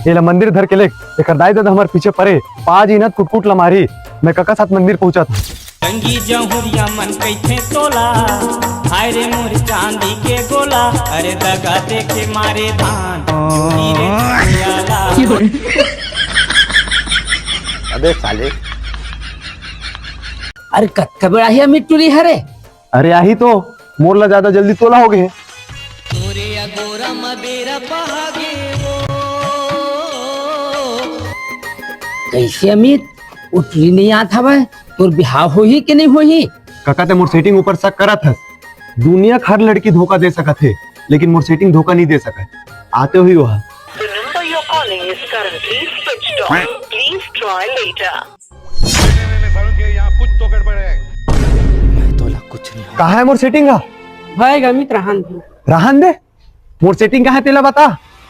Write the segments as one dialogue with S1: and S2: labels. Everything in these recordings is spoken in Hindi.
S1: ये ला मंदिर धर के ले एक दाई दादा हमारे पीछे पड़े पाज इनत कुटकुट ला मारी मैं कका साथ मंदिर पहुंचा था।
S2: रंगी जहुरिया मन कैथे तोला हाय रे मोर चांदी के गोला अरे दगा देखे मारे धान
S3: अबे साले
S4: अरे कत्का बड़ा ही मिट्टूरी हरे।
S1: अरे आही तो मोर ला ज्यादा जल्दी तोला हो गए।
S4: कैसे अमित उठली नहीं आता भाई तोर बिहाव हो ही कि नहीं हो ही।
S1: काका ते मोर सेटिंग ऊपर शक करा था। दुनिया हर लड़की धोखा दे सका थे लेकिन मोर सेटिंग धोखा नहीं दे सका। आते हुई वहाँ
S5: The number you're calling is currently switched off. Please try later.
S1: कहा है मोर सेटिंग का
S6: भाई अमित रहन
S1: दे मोर सेटिंग कहा है तेला बता।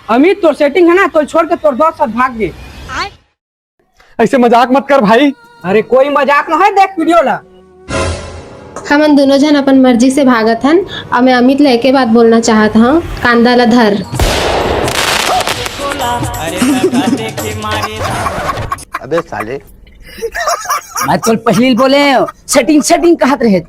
S6: अमित तो सेटिंग है ना तो छोड़ के तोर दोस्त सब भाग गए।
S1: ऐसे मजाक मत कर भाई।
S6: अरे कोई मजाक ना है देख वीडियो ला।
S7: हमन दोनों जन अपन मर्जी से भागत हन और मैं अमित लेके बात बोलना चाहत हूँ कांदा ला धर।
S3: अबे साले
S4: मैं तो पहली बोले सेटिंग कहत रहे।